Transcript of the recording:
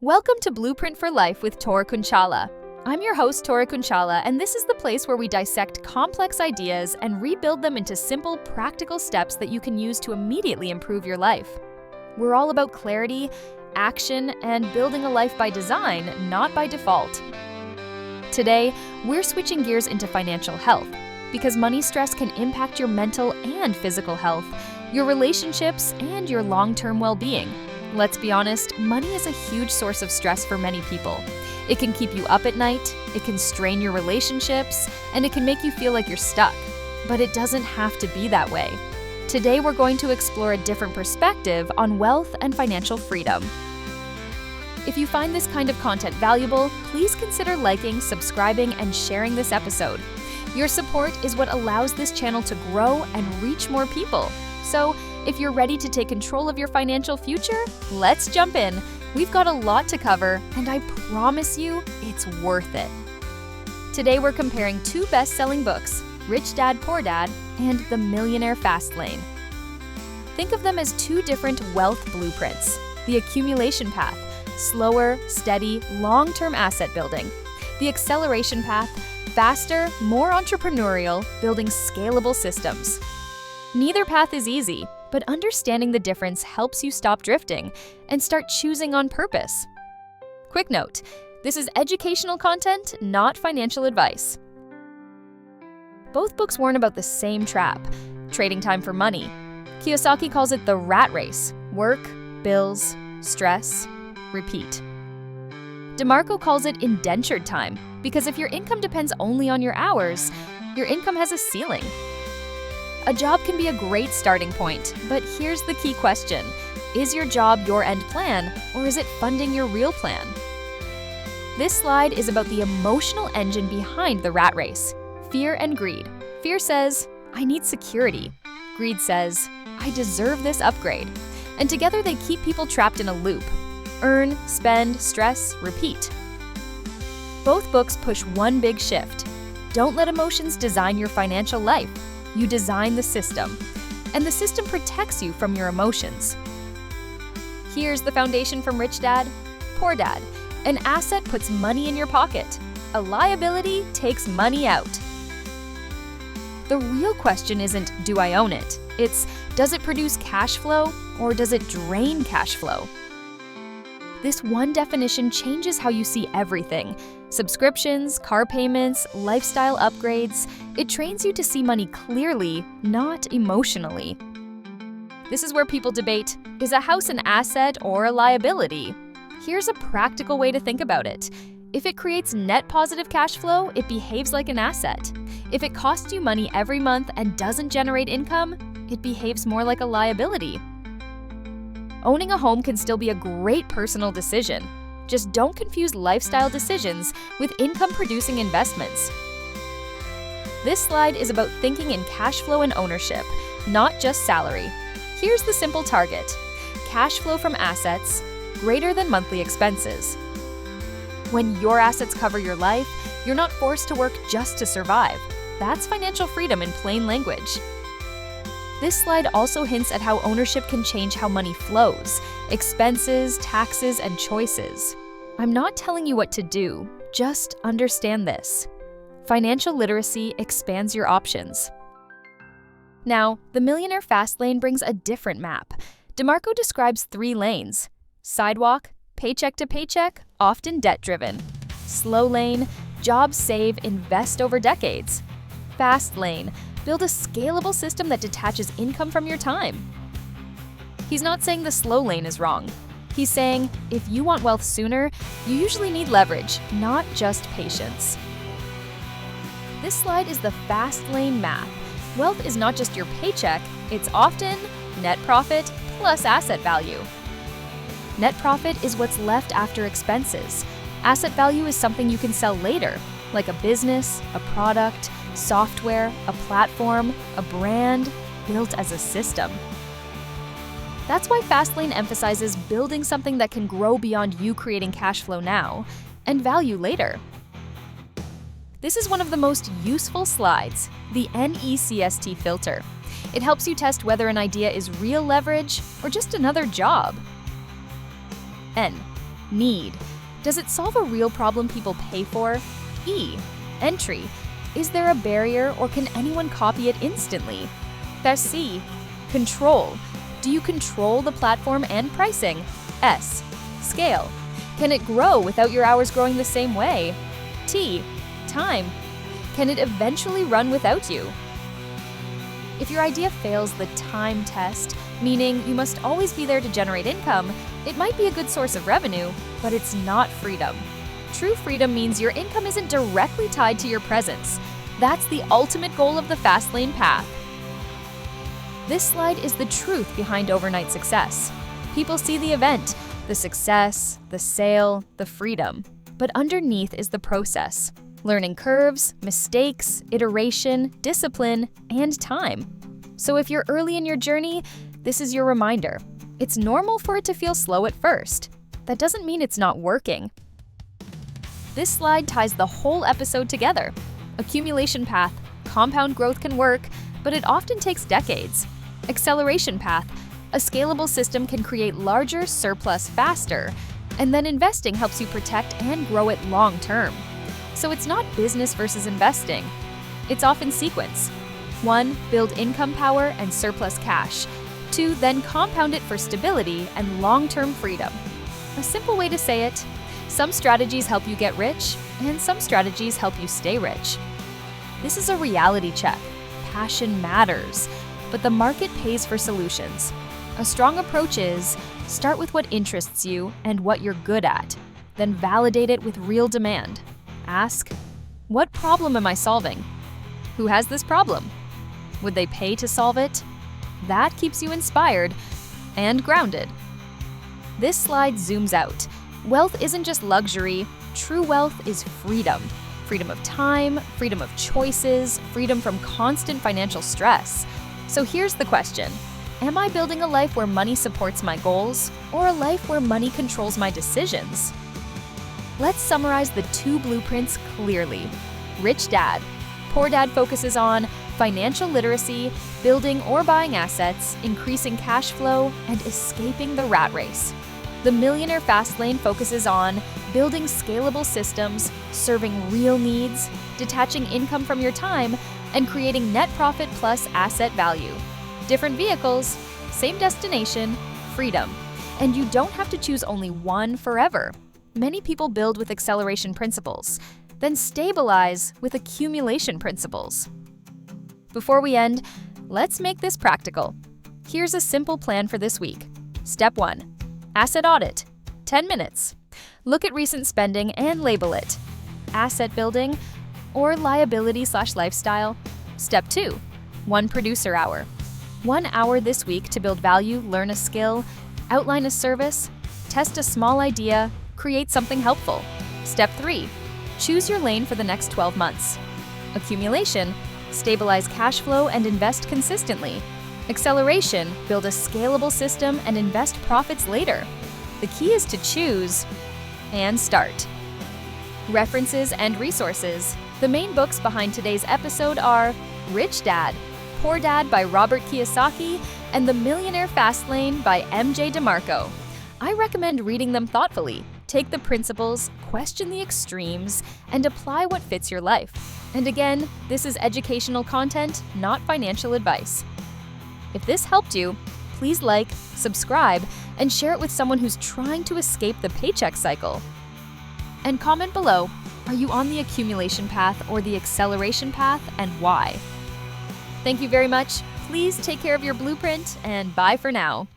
Welcome to Blueprint for Life with Kunchala. I'm your host, Kunchala, and this is the place where we dissect complex ideas and rebuild them into simple, practical steps that you can use to immediately improve your life. We're all about clarity, action, and building a life by design, not by default. Today, we're switching gears into financial health, because money stress can impact your mental and physical health, your relationships, and your long-term well-being. Let's be honest, money is a huge source of stress for many people. It can keep you up at night, it can strain your relationships, and it can make you feel like you're stuck. But it doesn't have to be that way. Today, we're going to explore a different perspective on wealth and financial freedom. If you find this kind of content valuable, please consider liking, subscribing, and sharing this episode. Your support is what allows this channel to grow and reach more people. So, if you're ready to take control of your financial future, let's jump in. We've got a lot to cover, and I promise you, it's worth it. Today, we're comparing two best-selling books, Rich Dad, Poor Dad, and The Millionaire Fastlane. Think of them as two different wealth blueprints. The Accumulation Path, slower, steady, long-term asset building. The Acceleration Path, faster, more entrepreneurial, building scalable systems. Neither path is easy, but understanding the difference helps you stop drifting and start choosing on purpose. Quick note, this is educational content, not financial advice. Both books warn about the same trap, trading time for money. Kiyosaki calls it the rat race: work, bills, stress, repeat. DeMarco calls it indentured time, because if your income depends only on your hours, your income has a ceiling. A job can be a great starting point, but here's the key question. Is your job your end plan, or is it funding your real plan? This slide is about the emotional engine behind the rat race: fear and greed. Fear says, I need security. Greed says, I deserve this upgrade. And together they keep people trapped in a loop. Earn, spend, stress, repeat. Both books push one big shift. Don't let emotions design your financial life. You design the system, and the system protects you from your emotions. Here's the foundation from Rich Dad, Poor Dad. An asset puts money in your pocket. A liability takes money out. The real question isn't, do I own it? It's, does it produce cash flow, or does it drain cash flow? This one definition changes how you see everything. Subscriptions, car payments, lifestyle upgrades. It trains you to see money clearly, not emotionally. This is where people debate, is a house an asset or a liability? Here's a practical way to think about it. If it creates net positive cash flow, it behaves like an asset. If it costs you money every month and doesn't generate income, it behaves more like a liability. Owning a home can still be a great personal decision. Just don't confuse lifestyle decisions with income-producing investments. This slide is about thinking in cash flow and ownership, not just salary. Here's the simple target: cash flow from assets greater than monthly expenses. When your assets cover your life, you're not forced to work just to survive. That's financial freedom in plain language. This slide also hints at how ownership can change how money flows, expenses, taxes, and choices. I'm not telling you what to do, just understand this. Financial literacy expands your options. Now, the Millionaire Fastlane brings a different map. DeMarco describes 3 lanes: Sidewalk, paycheck to paycheck, often debt-driven. Slowlane, jobs save, invest over decades. Fastlane, build a scalable system that detaches income from your time. He's not saying the slow lane is wrong. He's saying, if you want wealth sooner, you usually need leverage, not just patience. This slide is the fast lane math. Wealth is not just your paycheck, it's often net profit plus asset value. Net profit is what's left after expenses. Asset value is something you can sell later, like a business, a product, software, a platform, a brand, built as a system. That's why Fastlane emphasizes building something that can grow beyond you creating cash flow now and value later. This is one of the most useful slides, the NECST filter. It helps you test whether an idea is real leverage or just another job. N. Need. Does it solve a real problem people pay for? E. Entry. Is there a barrier or can anyone copy it instantly? C. Control. Do you control the platform and pricing? S. Scale. Can it grow without your hours growing the same way? T. Time. Can it eventually run without you? If your idea fails the time test, meaning you must always be there to generate income, it might be a good source of revenue, but it's not freedom. True freedom means your income isn't directly tied to your presence. That's the ultimate goal of the Fastlane Path. This slide is the truth behind overnight success. People see the event, the success, the sale, the freedom. But underneath is the process. Learning curves, mistakes, iteration, discipline, and time. So if you're early in your journey, this is your reminder. It's normal for it to feel slow at first. That doesn't mean it's not working. This slide ties the whole episode together. Accumulation path, compound growth can work, but it often takes decades. Acceleration path, a scalable system can create larger surplus faster, and then investing helps you protect and grow it long term. So it's not business versus investing. It's often sequence. 1, build income power and surplus cash. 2, then compound it for stability and long-term freedom. A simple way to say it, some strategies help you get rich, and some strategies help you stay rich. This is a reality check. Passion matters, but the market pays for solutions. A strong approach is, start with what interests you and what you're good at, then validate it with real demand. Ask, what problem am I solving? Who has this problem? Would they pay to solve it? That keeps you inspired and grounded. This slide zooms out. Wealth isn't just luxury. True wealth is freedom. Freedom of time, freedom of choices, freedom from constant financial stress. So here's the question. Am I building a life where money supports my goals, or a life where money controls my decisions? Let's summarize the 2 blueprints clearly. Rich Dad. Poor Dad focuses on financial literacy, building or buying assets, increasing cash flow, and escaping the rat race. The Millionaire Fastlane focuses on building scalable systems, serving real needs, detaching income from your time, and creating net profit plus asset value. Different vehicles, same destination, freedom. And you don't have to choose only one forever. Many people build with acceleration principles, then stabilize with accumulation principles. Before we end, let's make this practical. Here's a simple plan for this week. Step 1. Asset audit. 10 minutes. Look at recent spending and label it. Asset building or liability/lifestyle. Step 2. 1 producer hour. 1 hour this week to build value, learn a skill, outline a service, test a small idea, create something helpful. Step 3. Choose your lane for the next 12 months. Accumulation. Stabilize cash flow and invest consistently. Acceleration. Build a scalable system and invest profits later. The key is to choose and start. References and resources. The main books behind today's episode are Rich Dad, Poor Dad by Robert Kiyosaki, and The Millionaire Fastlane by M.J. DeMarco. I recommend reading them thoughtfully. Take the principles, question the extremes, and apply what fits your life. And again, this is educational content, not financial advice. If this helped you, please like, subscribe, and share it with someone who's trying to escape the paycheck cycle. And comment below, are you on the accumulation path or the acceleration path, and why? Thank you very much. Please take care of your blueprint, and bye for now.